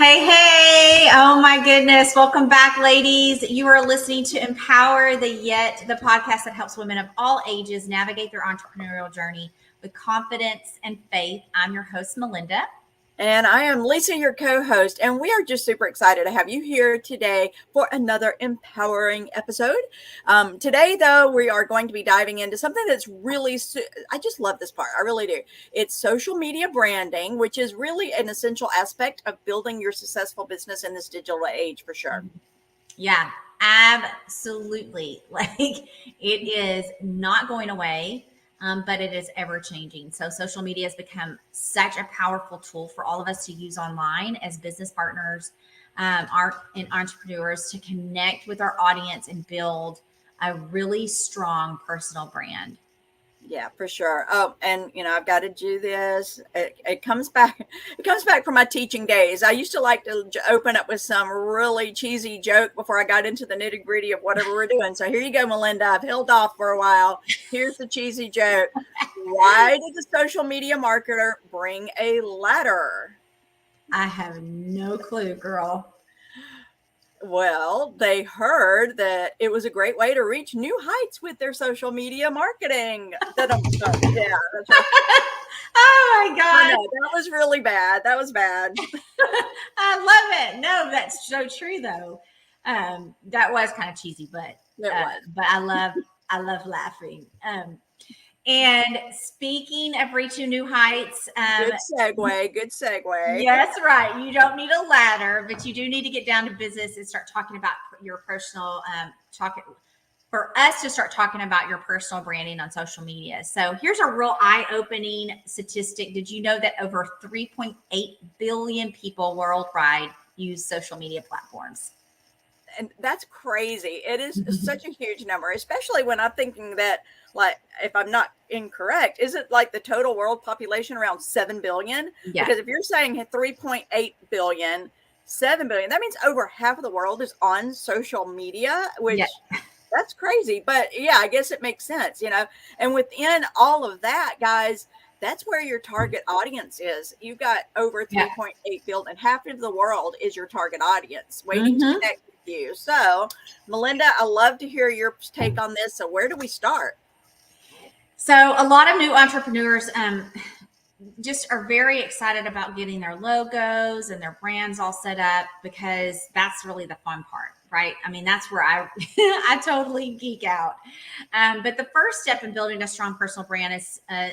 Hey, hey. Oh my goodness. Welcome back, ladies. You are listening to Empower the Yet, the podcast that helps women of all ages navigate their entrepreneurial journey with confidence and faith. I'm your host, Melinda. And I am Lisa, your co-host, and we are just super excited to have you here today for another empowering episode. Today, though, we are going to be diving into something that's really, I just love this part. I really do. It's social media branding, which is really an essential aspect of building your successful business in this digital age, for sure. Yeah, absolutely. Like it is not going away. But it is ever changing. So social media has become such a powerful tool for all of us to use online as business partners and entrepreneurs to connect with our audience and build a really strong personal brand. Yeah, for sure. Oh, and I've got to do this. It comes back. It comes back from my teaching days. I used to like to open up with some really cheesy joke before I got into the nitty gritty of whatever we're doing. So here you go, Melinda. I've held off for a while. Here's the cheesy joke. Why did the social media marketer bring a ladder? I have no clue, girl. Well, they heard that it was a great way to reach new heights with their social media marketing. Yeah, that's right. Oh my God. No, that was really bad. That was bad. I love it. No, that's so true though. That was kind of cheesy, but I love laughing. And speaking of reaching new heights, good segue. Yes, right. You don't need a ladder, but you do need to get down to business and start talking about your personal for us to start talking about your personal branding on social media. So here's a real eye-opening statistic. Did you know that over 3.8 billion people worldwide use social media platforms? And that's crazy. It is such a huge number, especially when I'm thinking that, like, if I'm not incorrect, is it like the total world population around 7 billion? Yeah. Because if you're saying 3.8 billion, 7 billion, that means over half of the world is on social media, which that's crazy. But yeah, I guess it makes sense, and within all of that, guys, that's where your target audience is. You've got over 3.8 billion. Half of the world is your target audience waiting to connect with you. So, Melinda, I love to hear your take on this. So where do we start? So a lot of new entrepreneurs just are very excited about getting their logos and their brands all set up because that's really the fun part, right? I mean, that's where I I totally geek out. But the first step in building a strong personal brand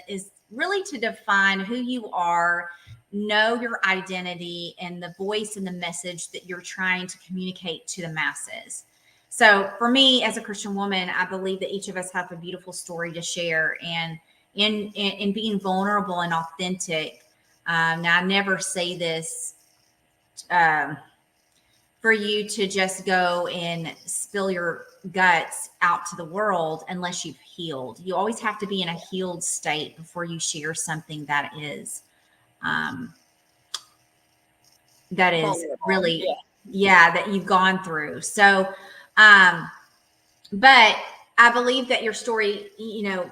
is really to define who you are, know your identity, and the voice and the message that you're trying to communicate to the masses. So for me, as a Christian woman, I believe that each of us have a beautiful story to share, and in being vulnerable and authentic. Now, I never say this for you to just go and spill your guts out to the world unless you've healed. You always have to be in a healed state before you share something that is really, that you've gone through. So, but I believe that your story,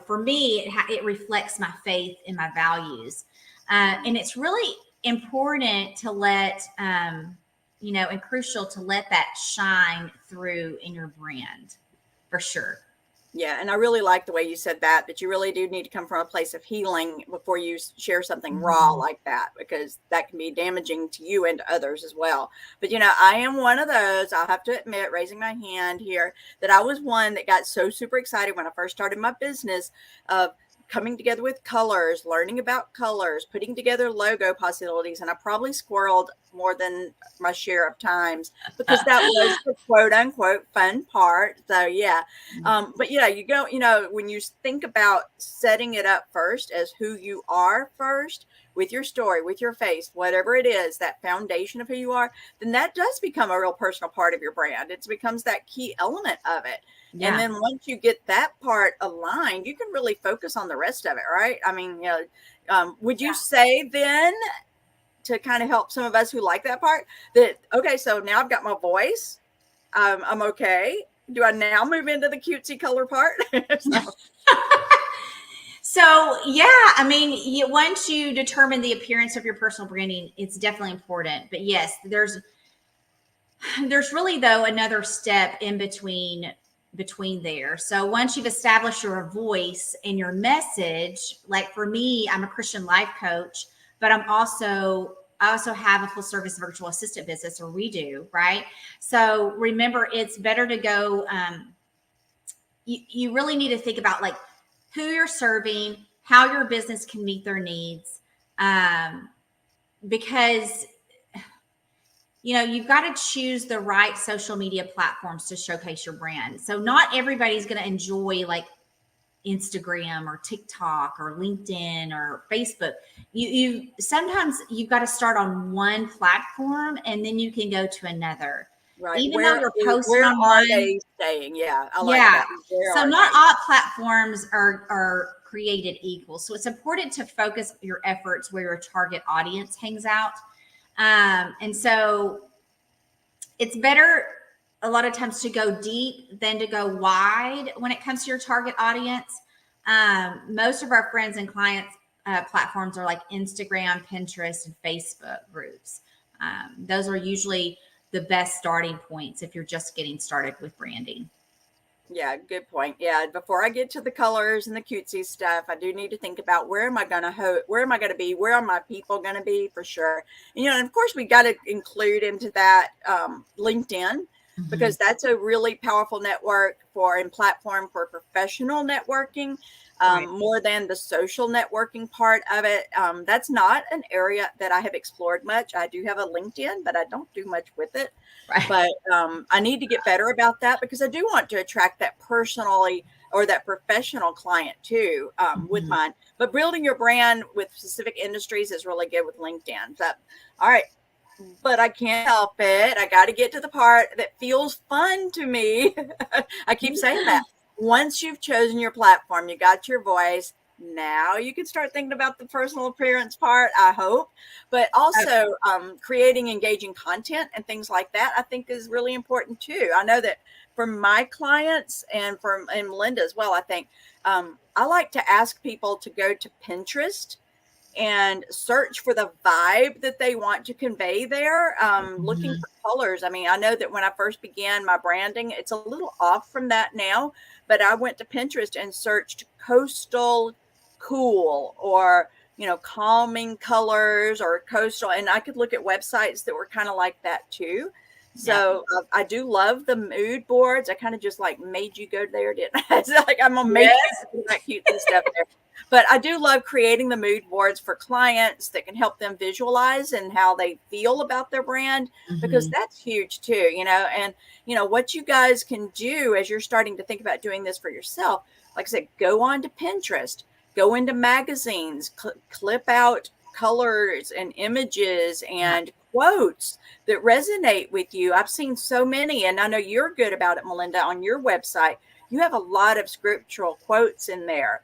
for me, it reflects my faith and my values. And it's really important to let, and crucial to let that shine through in your brand, for sure. Yeah, and I really like the way you said that you really do need to come from a place of healing before you share something raw like that, because that can be damaging to you and to others as well. But, I am one of those, I'll have to admit, raising my hand here, that I was one that got so super excited when I first started my business of coming together with colors, learning about colors, putting together logo possibilities. And I probably squirreled more than my share of times because that was the quote unquote fun part. So yeah. But yeah, you go, when you think about setting it up first as who you are first, with your story, with your face, whatever it is, that foundation of who you are, then that does become a real personal part of your brand. It becomes that key element of it. Yeah. And then once you get that part aligned, you can really focus on the rest of it, right? I mean, would you say then, to kind of help some of us who like that part, that, okay, so now I've got my voice, I'm okay. Do I now move into the cutesy color part? So yeah, I mean, once you determine the appearance of your personal branding, it's definitely important. But yes, there's really though another step in between there. So once you've established your voice and your message, like for me, I'm a Christian life coach, but I also have a full service virtual assistant business, or we do, right? So remember, it's better to go. You really need to think about like who you're serving, how your business can meet their needs, um, because you've got to choose the right social media platforms to showcase your brand. So not everybody's going to enjoy like Instagram or TikTok or LinkedIn or Facebook. You sometimes you've got to start on one platform and then you can go to another. Right. Even though you're posting Where on are one, they staying? Yeah, I like yeah. that. Where So are not they? all platforms are created equal. So it's important to focus your efforts where your target audience hangs out. And so it's better a lot of times to go deep than to go wide when it comes to your target audience. Most of our friends and clients platforms are like Instagram, Pinterest, and Facebook groups. Those are usually the best starting points if you're just getting started with branding. Yeah, good point. Yeah, before I get to the colors and the cutesy stuff, I do need to think about where am I going to where am I going to be? Where are my people going to be for sure? And of course, we got to include into that LinkedIn, Mhm. because that's a really powerful network for and platform for professional networking, Right. more than the social networking part of it. That's not an area that I have explored much. I do have a LinkedIn, but I don't do much with it. Right. But I need to get better about that, because I do want to attract that personally or that professional client too, with Mhm. mine. But building your brand with specific industries is really good with LinkedIn. So, all right. But I can't help it. I got to get to the part that feels fun to me. I keep saying that. Once you've chosen your platform, you got your voice. Now you can start thinking about the personal appearance part, I hope. But also creating engaging content and things like that, I think is really important too. I know that for my clients and Melinda as well, I think I like to ask people to go to Pinterest and search for the vibe that they want to convey there, looking Mhm. for colors. I mean, I know that when I first began my branding, it's a little off from that now, but I went to Pinterest and searched coastal cool, or calming colors, or coastal, and I could look at websites that were kind of like that too. Yep. So I do love the mood boards. I kind of just like made you go there, didn't I? It's like I'm gonna make you Yes. do that cutesy stuff there. But I do love creating the mood boards for clients that can help them visualize and how they feel about their brand, because Mhm. that's huge too. And what you guys can do as you're starting to think about doing this for yourself, like I said, go on to Pinterest, go into magazines, clip out colors and images Yeah. and quotes that resonate with you. I've seen so many, and I know you're good about it, Melinda, on your website. You have a lot of scriptural quotes in there.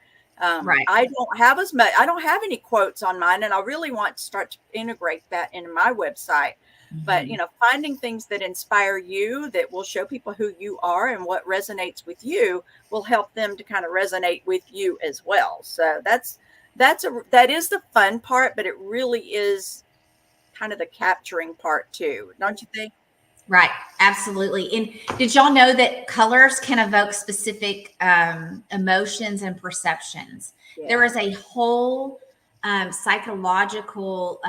Right. I don't have as much. I don't have any quotes on mine, and I really want to start to integrate that into my website. But Mhm. finding things that inspire you, that will show people who you are and what resonates with you, will help them to kind of resonate with you as well. So that is the fun part, but it really is kind of the capturing part too, don't you think? Right, absolutely. And did y'all know that colors can evoke specific emotions and perceptions? There Yeah. is a whole psychological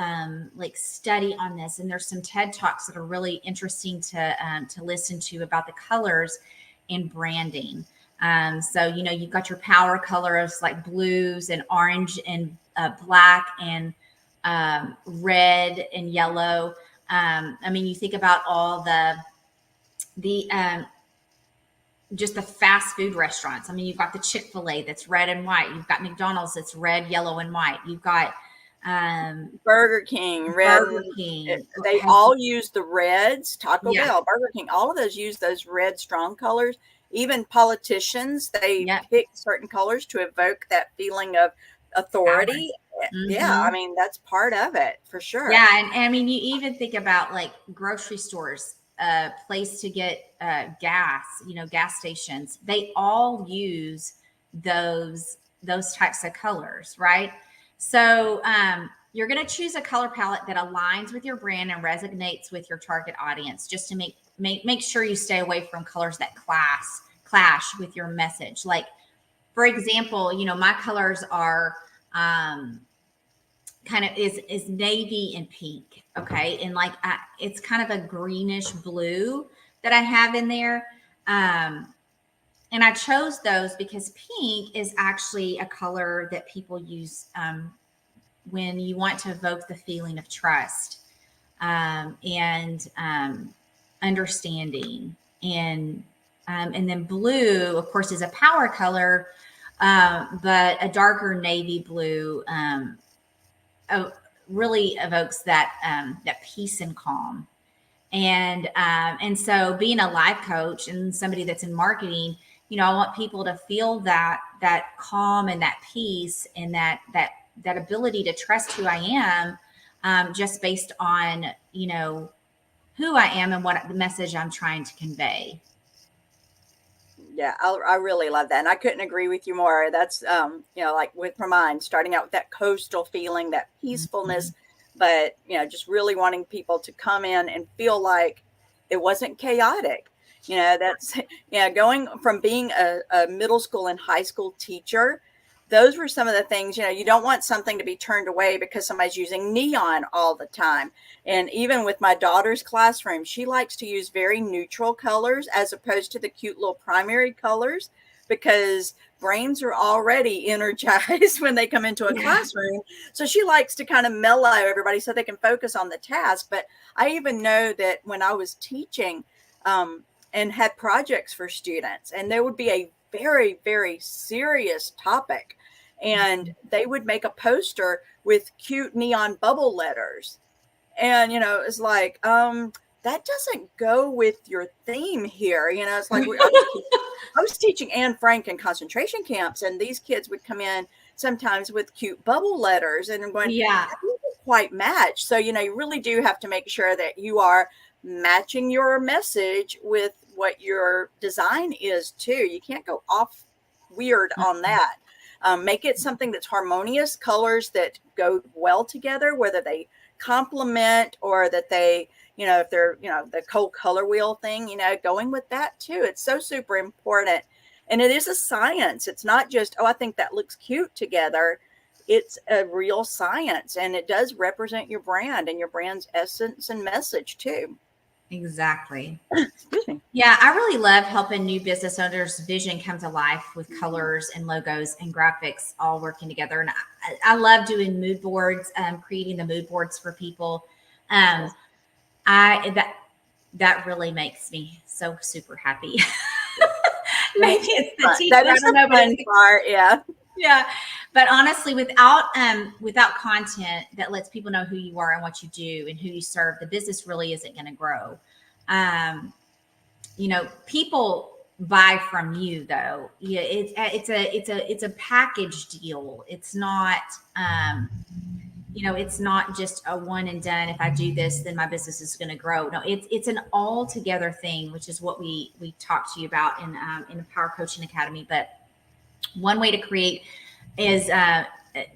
like study on this, and there's some TED talks that are really interesting to listen to about the colors and branding. So you've got your power colors like blues and orange and black and red and yellow. I mean, you think about all the just the fast food restaurants. I mean, you've got the Chick-fil-A that's red and white. You've got McDonald's that's red, yellow, and white. You've got Burger King, red, Burger and King. they all use the reds. Taco Yeah, Bell, Burger King, all of those use those red strong colors. Even politicians, they yeah, pick certain colors to evoke that feeling of power. authority. Yeah, I Hmm. mean that's part of it for sure. Yeah, and I mean, you even think about like grocery stores, place to get gas. Gas stations. They all use those. those types of colors, right? So you're going to choose a color palette that aligns with your brand and resonates with your target audience, just to make sure you stay away from colors that clash with your message. Like, for example, my colors are kind of is navy and pink, okay, and like it's kind of a greenish blue that I have in there. And I chose those because pink is actually a color that people use when you want to evoke the feeling of trust and understanding. And then blue, of course, is a power color, but a darker navy blue really evokes that peace and calm. And so being a life coach and somebody that's in marketing, I want people to feel that calm and that peace and that ability to trust who I am, just based on, who I am and what the message I'm trying to convey. Yeah, I really love that. And I couldn't agree with you more. That's, like with mine, starting out with that coastal feeling, that peacefulness, but, just really wanting people to come in and feel like it wasn't chaotic. That's, going from being a middle school and high school teacher, those were some of the things, you don't want something to be turned away because somebody's using neon all the time. And even with my daughter's classroom, she likes to use very neutral colors as opposed to the cute little primary colors, because brains are already energized when they come into a classroom. So she likes to kind of mellow everybody so they can focus on the task. But I even know that when I was teaching and had projects for students, and there would be a very, very serious topic, and they would make a poster with cute neon bubble letters. And, it's like, that doesn't go with your theme here. It's like I was teaching Anne Frank in concentration camps, and these kids would come in sometimes with cute bubble letters, and I'm going, that doesn't quite match. So, you really do have to make sure that you are matching your message with what your design is too. You can't go off weird on that. Make it something that's harmonious, colors that go well together, whether they complement or that they, if they're, the cold color wheel thing, going with that too. It's so super important. And it is a science. It's not just, oh, I think that looks cute together. It's a real science, and it does represent your brand and your brand's essence and message too. Exactly. Excuse me. Yeah, I really love helping new business owners' vision come to life with colors and logos and graphics all working together. And I love doing mood boards, creating the mood boards for people. That really makes me so super happy. Maybe it's the teacher. That is the fun part. Yeah. Yeah. But honestly, without content that lets people know who you are and what you do and who you serve, the business really isn't going to grow. People buy from you though. Yeah, it's a package deal. It's not, it's not just a one and done. If I do this, then my business is going to grow. No, it's an all together thing, which is what we talked to you about in the Power Coaching Academy. But one way to create is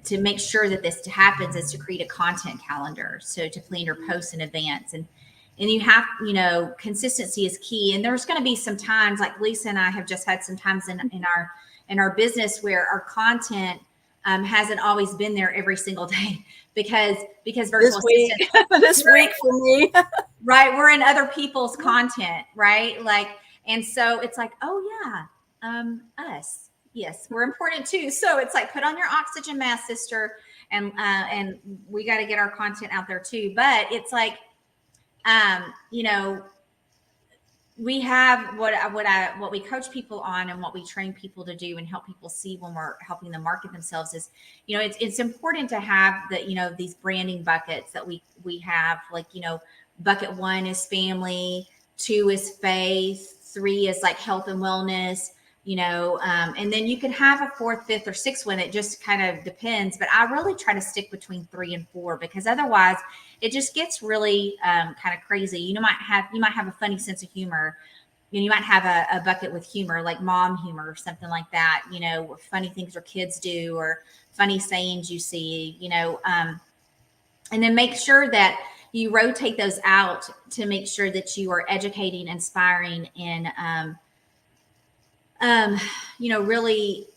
to make sure that this happens is to create a content calendar. So to plan your posts in advance, and you have, consistency is key. And there's going to be some times, like Lisa and I have just had some times in our business where our content hasn't always been there every single day because virtual this week for me, right? We're in other people's content, right? Like, and so it's like, oh yeah, us. Yes, we're important too. So it's like, put on your oxygen mask, sister, and we got to get our content out there too. But it's like, we have what we coach people on and what we train people to do and help people see when we're helping them market themselves is, it's important to have the, these branding buckets that we have, like, bucket 1 is family, 2 is faith, 3 is like health and wellness, and then you can have a 4th, 5th, or 6th one. It just kind of depends. But I really try to stick between 3 and 4 because otherwise it just gets really kind of crazy. You might have a funny sense of humor, you might have a bucket with humor, like mom humor or something like that, funny things your kids do or funny sayings you see, and then make sure that you rotate those out to make sure that you are educating, inspiring, and really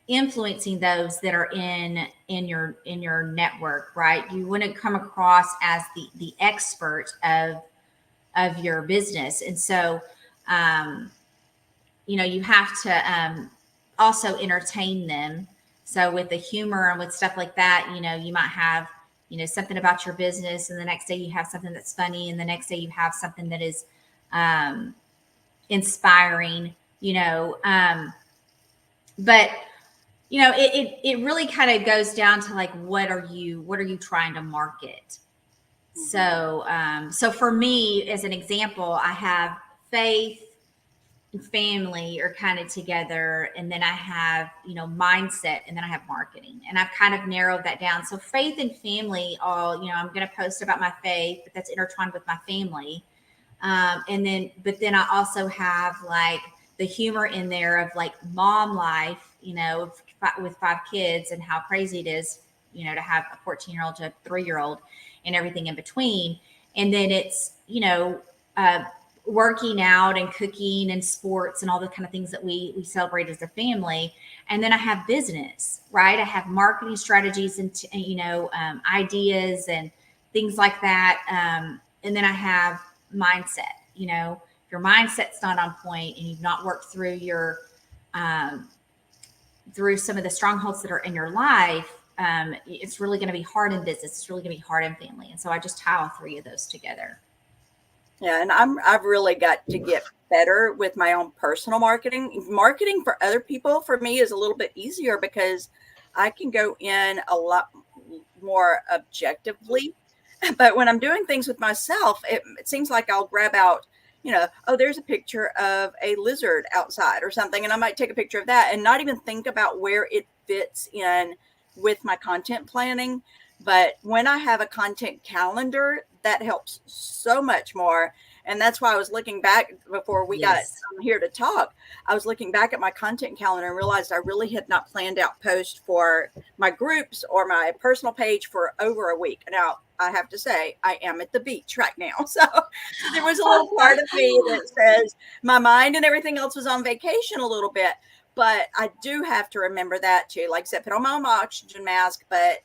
influencing those that are in your network, right? You want to come across as the expert of your business, and so you have to also entertain them. So with the humor and with stuff like that, you might have something about your business, and the next day you have something that's funny, and the next day you have something that is inspiring. But it really kind of goes down to like, what are you trying to market? So for me, as an example, I have faith and family are kind of together, and then I have mindset, and then I have marketing, and I've kind of narrowed that down. So faith and family, I'm going to post about my faith, but that's intertwined with my family, but then I also have like the humor in there of like mom life, with 5 kids, and how crazy it is, to have a 14-year-old to a 3-year-old and everything in between. And then it's, working out and cooking and sports and all the kind of things that we celebrate as a family. And then I have business, right? I have marketing strategies and, ideas and things like that. And then I have mindset. If your mindset's not on point and you've not worked through through some of the strongholds that are in your life, it's really going to be hard in business. It's really going to be hard in family. And so I just tie all 3 of those together. Yeah, and I've really got to get better with my own personal marketing. Marketing for other people for me is a little bit easier because I can go in a lot more objectively. But when I'm doing things with myself, it seems like I'll grab out, oh, there's a picture of a lizard outside or something, and I might take a picture of that and not even think about where it fits in with my content planning. But when I have a content calendar, that helps so much more. And that's why I was looking back before we got here to talk. I was looking back at my content calendar and realized I really had not planned out posts for my groups or my personal page for over a week. Now, I have to say, I am at the beach right now. So there was a little part of me that says my mind and everything else was on vacation a little bit. But I do have to remember that too. Like I said, put on my oxygen mask. But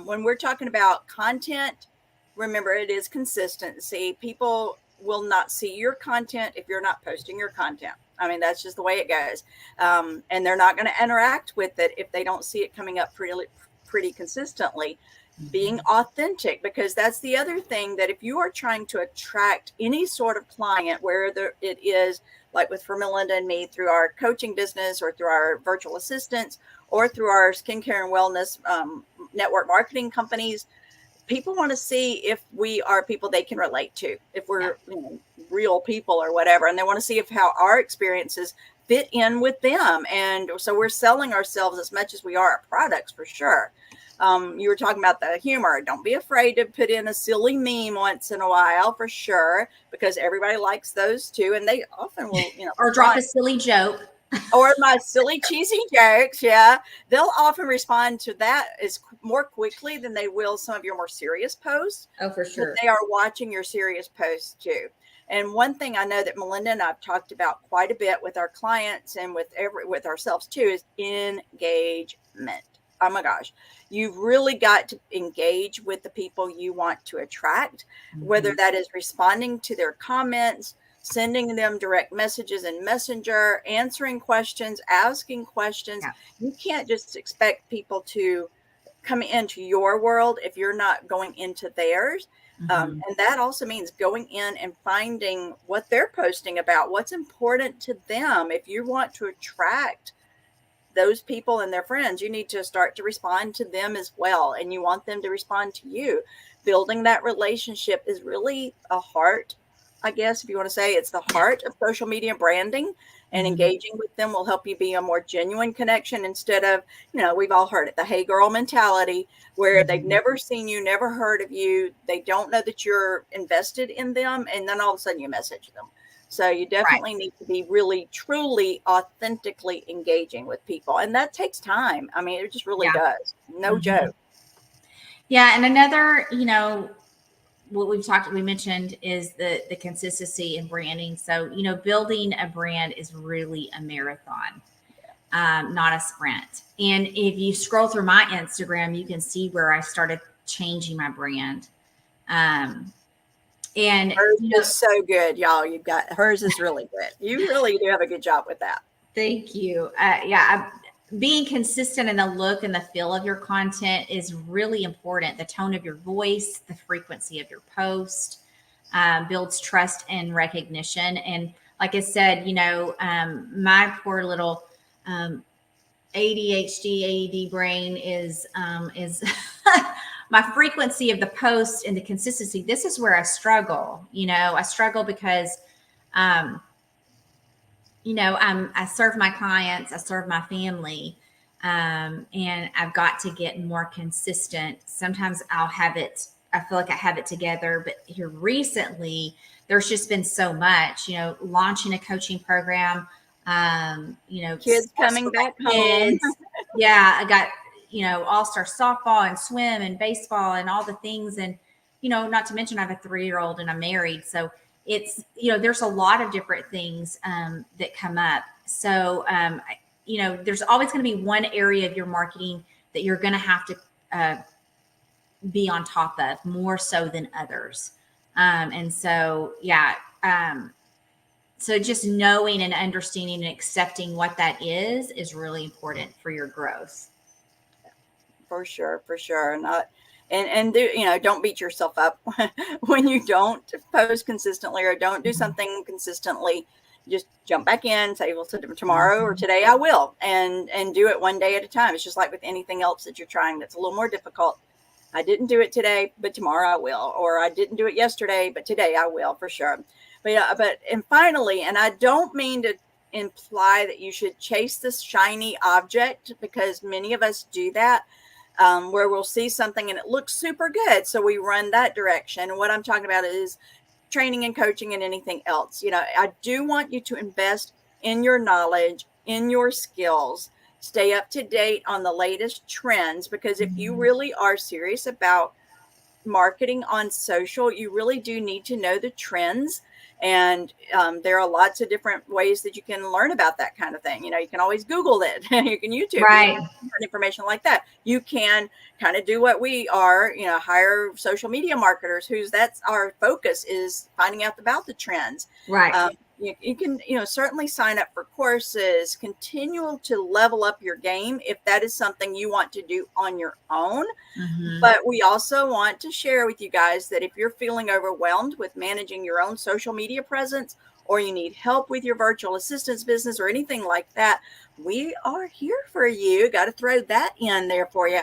when we're talking about content, remember, it is consistency. People will not see your content if you're not posting your content. I mean, that's just the way it goes. And they're not going to interact with it if they don't see it coming up pretty consistently. Being authentic, because that's the other thing, that if you are trying to attract any sort of client, whether it is like for Melinda and me through our coaching business or through our virtual assistants or through our skincare and wellness network marketing companies, people want to see if we are people they can relate to, if we're real people or whatever. And they want to see how our experiences fit in with them. And so we're selling ourselves as much as we are our products, for sure. You were talking about the humor. Don't be afraid to put in a silly meme once in a while, for sure, because everybody likes those too. And they often will, or drop a silly joke. Or my silly, cheesy jokes. Yeah. They'll often respond to that is more quickly than they will some of your more serious posts. Oh, for sure. But they are watching your serious posts too. And one thing I know that Melinda and I've talked about quite a bit with our clients and with ourselves too is engagement. Oh my gosh. You've really got to engage with the people you want to attract, whether that is responding to their comments, sending them direct messages in Messenger, answering questions, asking questions. Yeah. You can't just expect people to come into your world if you're not going into theirs. And that also means going in and finding what they're posting about, what's important to them. If you want to attract those people and their friends, you need to start to respond to them as well. And you want them to respond to you. Building that relationship is really a heart, I guess, if you want to say it's the heart of social media branding. and engaging with them will help you be a more genuine connection instead of, we've all heard it, the hey girl mentality, where they've never seen you, never heard of you. They don't know that you're invested in them. And then all of a sudden you message them. So you definitely need to be really, truly, authentically engaging with people. And that takes time. I mean, it just really does. No joke. Yeah. And another, what we mentioned is the consistency in branding. So, building a brand is really a marathon, not a sprint. And if you scroll through my Instagram, you can see where I started changing my brand. And hers is so good, y'all. Hers is really good. You really do have a good job with that. Thank you. Being consistent in the look and the feel of your content is really important. The tone of your voice, the frequency of your post, builds trust and recognition. And like I said, my poor little ADHD, AED brain is my frequency of the post and the consistency. This is where I struggle. I struggle because, I serve my clients, I serve my family, and I've got to get more consistent. Sometimes I feel like I have it together, but here recently, there's just been so much, launching a coaching program, kids coming back home. Yeah, I got, all-star softball and swim and baseball and all the things. And, not to mention I have a 3-year-old and I'm married. So it's, there's a lot of different things that come up. So, there's always going to be one area of your marketing that you're going to have to be on top of more so than others. And so, so just knowing and understanding and accepting what that is really important for your growth. For sure. And do, don't beat yourself up when you don't post consistently or don't do something consistently. Just jump back in, say, well, tomorrow or today I will, and do it one day at a time. It's just like with anything else that you're trying that's a little more difficult. I didn't do it today, but tomorrow I will, or I didn't do it yesterday, but today I will, for sure. And finally, and I don't mean to imply that you should chase this shiny object, because many of us do that. Where we'll see something and it looks super good, so we run that direction. And what I'm talking about is training and coaching and anything else. I do want you to invest in your knowledge, in your skills, stay up to date on the latest trends, because if you really are serious about marketing on social, you really do need to know the trends. And there are lots of different ways that you can learn about that kind of thing. You can always Google it. You can YouTube, right, information like that. You can kind of do what we are, hire social media marketers that's our focus, is finding out about the trends. Right. You can, certainly sign up for courses, continue to level up your game if that is something you want to do on your own. But we also want to share with you guys that if you're feeling overwhelmed with managing your own social media presence, or you need help with your virtual assistance business or anything like that, we are here for you. Got to throw that in there for you.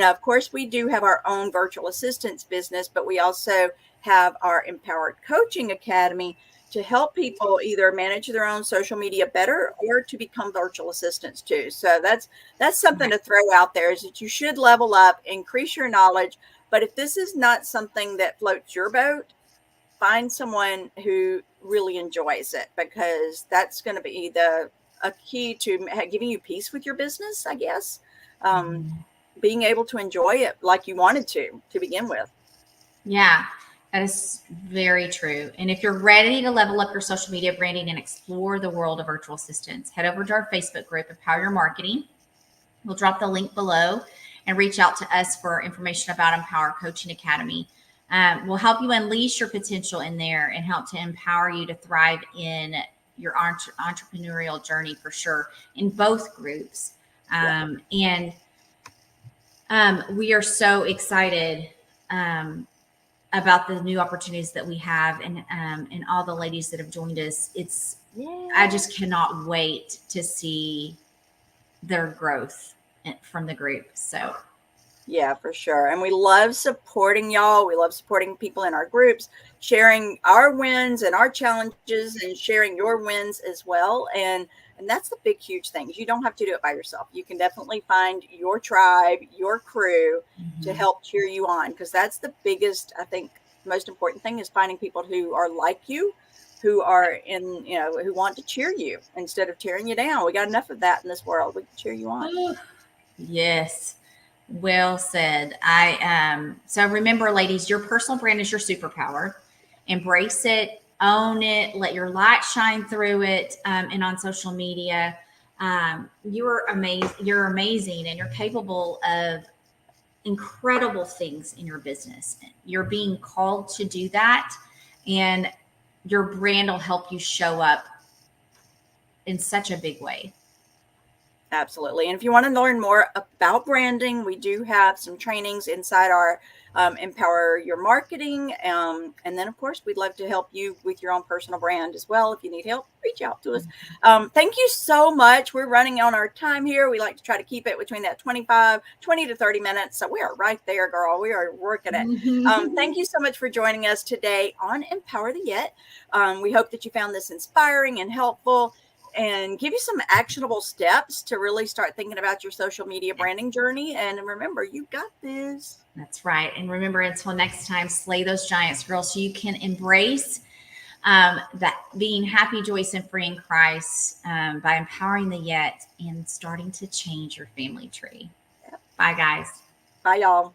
Of course, we do have our own virtual assistance business, but we also have our Empowered Coaching Academy to help people either manage their own social media better or to become virtual assistants too. So that's something to throw out there, is that you should level up, increase your knowledge. But if this is not something that floats your boat, find someone who really enjoys it, because that's going to be a key to giving you peace with your business, I guess. Being able to enjoy it like you wanted to begin with. Yeah. That is very true. And if you're ready to level up your social media branding and explore the world of virtual assistants, head over to our Facebook group, Empower Your Marketing. We'll drop the link below and reach out to us for information about Empower Coaching Academy. We'll help you unleash your potential in there and help to empower you to thrive in your entrepreneurial journey, for sure, in both groups. And we are so excited about the new opportunities that we have, and all the ladies that have joined us. I just cannot wait to see their growth from the group. So Yeah, for sure. And we love supporting y'all. We love supporting people in our groups, sharing our wins and our challenges and sharing your wins as well. And that's the big huge thing. You don't have to do it by yourself. You can definitely find your tribe, your crew to Mhm. help cheer you on, because that's the biggest, I think, most important thing is finding people who are like you, who are in, who want to cheer you instead of tearing you down. We got enough of that in this world. We can cheer you on. Ooh, yes. Well said. So remember, ladies, your personal brand is your superpower. Embrace it, own it, let your light shine through it. And on social media, you're amazing. You're amazing, and you're capable of incredible things in your business. You're being called to do that, and your brand will help you show up in such a big way. Absolutely. And if you want to learn more about branding, we do have some trainings inside our Empower Your Marketing. And then, of course, we'd love to help you with your own personal brand as well. If you need help, reach out to us. Thank you so much. We're running on our time here. We like to try to keep it between that 20 to 30 minutes. So we are right there, girl. We are working it. Thank you so much for joining us today on Empower the Yet. We hope that you found this inspiring and helpful, and give you some actionable steps to really start thinking about your social media branding journey. And remember, you got this. That's right. And remember, until next time, slay those giants, girls, so you can embrace that being happy, joyous, and free in Christ by empowering the yet and starting to change your family tree. Bye, guys. Bye, y'all.